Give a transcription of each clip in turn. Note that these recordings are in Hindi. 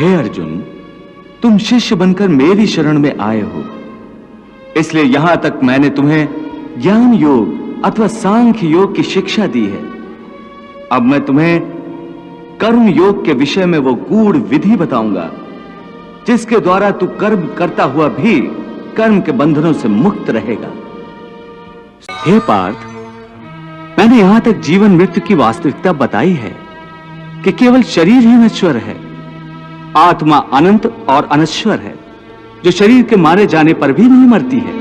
हे अर्जुन, तुम शिष्य बनकर मेरी शरण में आए हो, इसलिए यहां तक मैंने तुम्हें ज्ञान योग अथवा सांख्य योग की शिक्षा दी है। अब मैं तुम्हें कर्म योग के विषय में वो गूढ़ विधि बताऊंगा जिसके द्वारा तू कर्म करता हुआ भी कर्म के बंधनों से मुक्त रहेगा। हे पार्थ, मैंने यहां तक जीवन मृत्यु की वास्तविकता बताई है कि केवल शरीर ही नश्वर है, आत्मा अनंत और अनश्वर है जो शरीर के मारे जाने पर भी नहीं मरती है।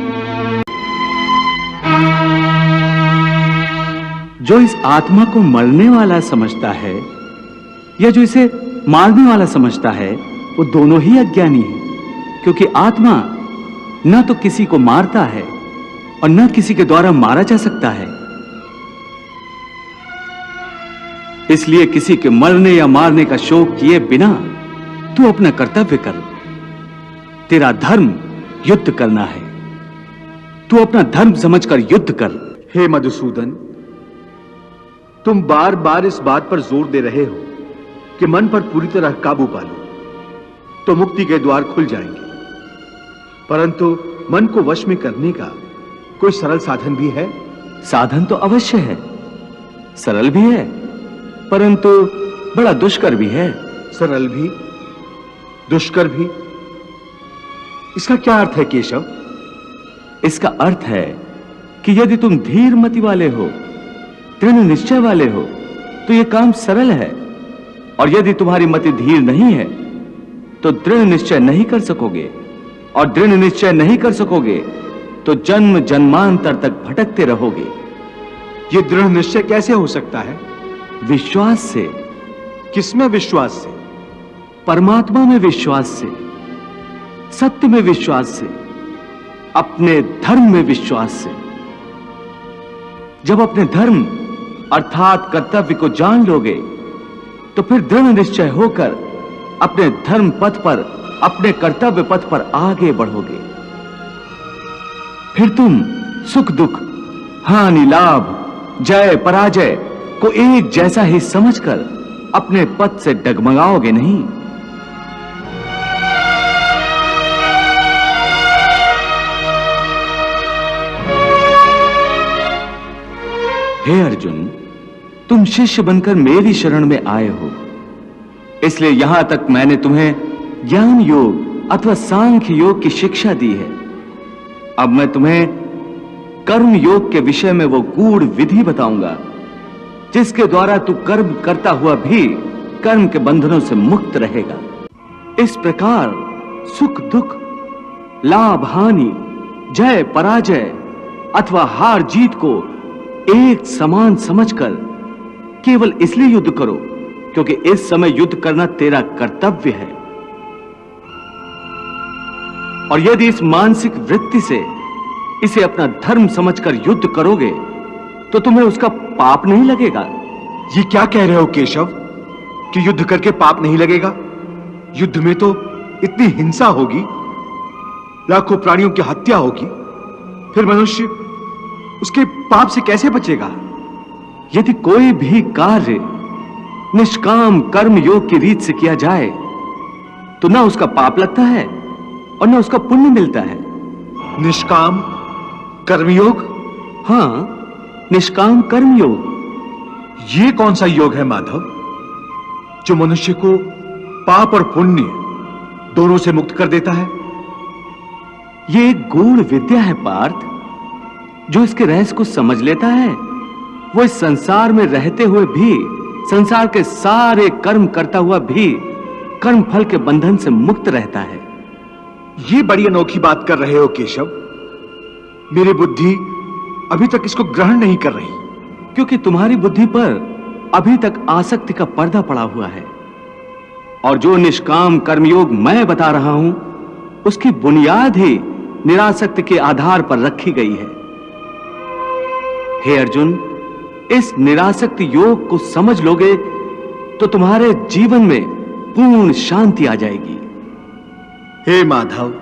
जो इस आत्मा को मरने वाला समझता है या जो इसे मारने वाला समझता है, वो दोनों ही अज्ञानी हैं, क्योंकि आत्मा न तो किसी को मारता है और न किसी के द्वारा मारा जा सकता है। इसलिए किसी के मरने या मारने का शोक किए बिना तू अपना कर्तव्य कर। तेरा धर्म युद्ध करना है, तू अपना धर्म समझकर युद्ध कर। हे मधुसूदन, तुम बार बार इस बात पर जोर दे रहे हो कि मन पर पूरी तरह काबू पा लो तो मुक्ति के द्वार खुल जाएंगे, परंतु मन को वश में करने का कोई सरल साधन भी है? साधन तो अवश्य है, सरल भी है, परंतु बड़ा दुष्कर भी है। सरल भी, दुष्कर भी, इसका क्या अर्थ है केशव? इसका अर्थ है कि यदि तुम धीर मति वाले हो, दृढ़ निश्चय वाले हो, तो यह काम सरल है, और यदि तुम्हारी मति धीर नहीं है तो दृढ़ निश्चय नहीं कर सकोगे, और दृढ़ निश्चय नहीं कर सकोगे तो जन्म जन्मांतर तक भटकते रहोगे। यह दृढ़ निश्चय कैसे हो सकता है? विश्वास से। किसमें विश्वास से? परमात्मा में विश्वास से, सत्य में विश्वास से, अपने धर्म में विश्वास से। जब अपने धर्म अर्थात कर्तव्य को जान लोगे तो फिर दृढ़ निश्चय होकर अपने धर्म पथ पर, अपने कर्तव्य पथ पर आगे बढ़ोगे। फिर तुम सुख दुख, हानि लाभ, जय पराजय को एक जैसा ही समझकर अपने पथ से डगमगाओगे नहीं। हे अर्जुन, तुम शिष्य बनकर मेरी शरण में आए हो, इसलिए यहां तक मैंने तुम्हें ज्ञान योग अथवा सांख्य योग की शिक्षा दी है। अब मैं तुम्हें कर्म योग के विषय में वो गूढ़ विधि बताऊंगा जिसके द्वारा तू कर्म करता हुआ भी कर्म के बंधनों से मुक्त रहेगा। इस प्रकार सुख दुख, लाभ हानि, जय पराजय अथवा हार जीत को एक समान समझकर केवल इसलिए युद्ध करो क्योंकि इस समय युद्ध करना तेरा कर्तव्य है। और यदि इस मानसिक वृत्ति से इसे अपना धर्म समझकर युद्ध करोगे तो तुम्हें उसका पाप नहीं लगेगा। ये क्या कह रहे हो केशव कि युद्ध करके पाप नहीं लगेगा? युद्ध में तो इतनी हिंसा होगी, लाखों प्राणियों की हत्या होगी, फिर मनुष्य उसके पाप से कैसे बचेगा? यदि कोई भी कार्य निष्काम कर्म योग की रीत से किया जाए तो ना उसका पाप लगता है और ना उसका पुण्य मिलता है। निष्काम कर्मयोग? हाँ, निष्काम कर्मयोग। ये कौन सा योग है माधव जो मनुष्य को पाप और पुण्य दोनों से मुक्त कर देता है? ये एक गूढ़ विद्या है पार्थ। जो इसके रहस्य को समझ लेता है वो इस संसार में रहते हुए भी, संसार के सारे कर्म करता हुआ भी कर्म फल के बंधन से मुक्त रहता है। ये बड़ी अनोखी बात कर रहे हो केशव। मेरी बुद्धि अभी तक इसको ग्रहण नहीं कर रही। क्योंकि तुम्हारी बुद्धि पर अभी तक आसक्ति का पर्दा पड़ा हुआ है, और जो निष्काम कर्मयोग मैं बता रहा हूं उसकी बुनियाद ही निरासक्ति के आधार पर रखी गई है। हे अर्जुन, इस निरासक्ति योग को समझ लोगे तो तुम्हारे जीवन में पूर्ण शांति आ जाएगी। हे माधव,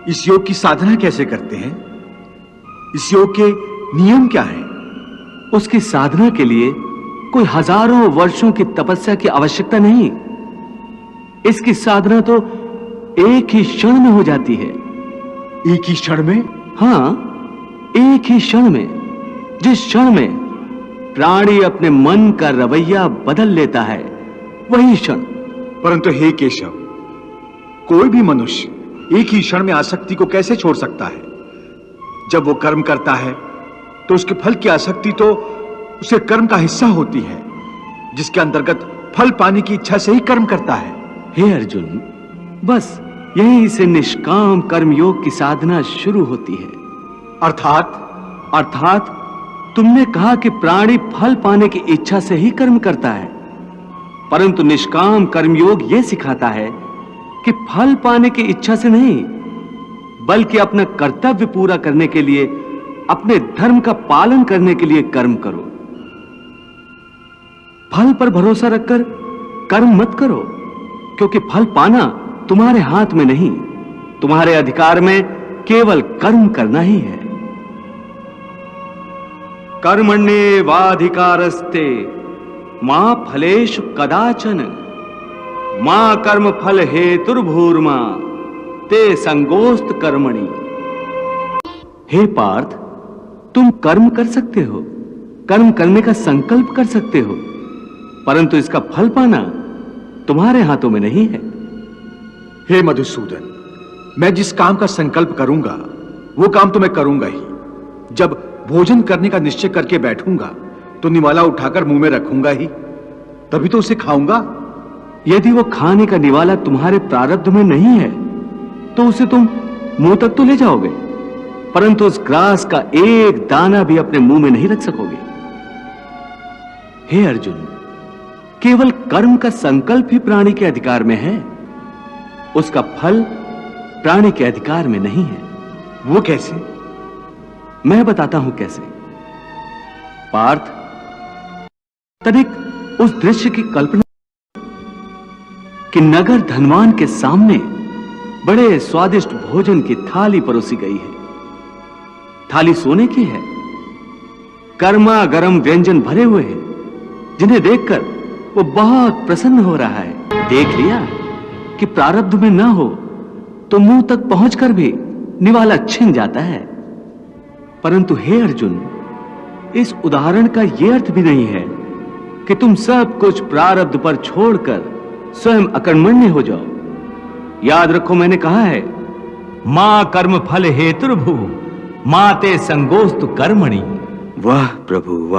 इस योग की साधना कैसे करते हैं? इस योग के नियम क्या हैं? उसकी साधना के लिए कोई हजारों वर्षों की तपस्या की आवश्यकता नहीं। इसकी साधना तो एक ही क्षण में हो जाती है। एक ही क्षण में? हां, एक ही क्षण में। जिस क्षण में प्राणी अपने मन का रवैया बदल लेता है, वही क्षण। परंतु हे केशव, कोई भी मनुष्य एक ही क्षण में आसक्ति को कैसे छोड़ सकता है? जब वो कर्म करता है तो उसके फल की आसक्ति तो उसे कर्म का हिस्सा होती है, जिसके अंतर्गत फल पाने की इच्छा से ही कर्म करता है। हे अर्जुन, बस यहीं से निष्काम कर्म योग की साधना शुरू होती है। अर्थात तुमने कहा कि प्राणी फल पाने की इच्छा से ही कर्म करता है, परंतु निष्काम कर्मयोग यह सिखाता है कि फल पाने की इच्छा से नहीं, बल्कि अपना कर्तव्य पूरा करने के लिए, अपने धर्म का पालन करने के लिए कर्म करो। फल पर भरोसा रखकर कर्म मत करो, क्योंकि फल पाना तुम्हारे हाथ में नहीं, तुम्हारे अधिकार में केवल कर्म करना ही है। कर्मण्येवाधिकारस्ते मां फलेषु कदाचन मां कर्म फल हेतुर्भूर्मा ते संगोस्त कर्मणि। हे पार्थ, तुम कर्म कर सकते हो, कर्म करने का संकल्प कर सकते हो, परंतु इसका फल पाना तुम्हारे हाथों में नहीं है। हे मधुसूदन, मैं जिस काम का संकल्प करूंगा वो काम तो मैं करूंगा ही। जब भोजन करने का निश्चय करके बैठूंगा तो निवाला उठाकर मुंह में रखूंगा ही, तभी तो उसे खाऊंगा। यदि वो खाने का निवाला तुम्हारे प्रारब्ध में नहीं है तो उसे तुम मुंह तक तो ले जाओगे, परंतु उस ग्रास का एक दाना भी अपने मुंह में नहीं रख सकोगे। हे अर्जुन, केवल कर्म का संकल्प ही प्राणी के अधिकार में है, उसका फल प्राणी के अधिकार में नहीं है। वो कैसे? मैं बताता हूं कैसे। पार्थ, तनिक उस दृश्य की कल्पना कि नगर धनवान के सामने बड़े स्वादिष्ट भोजन की थाली परोसी गई है। थाली सोने की है, गर्मा गर्म व्यंजन भरे हुए हैं, जिन्हें देखकर वो बहुत प्रसन्न हो रहा है। देख लिया कि प्रारब्ध में ना हो तो मुंह तक पहुंचकर भी निवाला छिन जाता है। परंतु हे अर्जुन, इस उदाहरण का यह अर्थ भी नहीं है कि तुम सब कुछ प्रारब्ध पर छोड़कर स्वयं अकर्मण्य हो जाओ। याद रखो, मैंने कहा है मां कर्म फल हेतुर्भु माते संगोस्तु कर्मणि। वाह प्रभु वाह।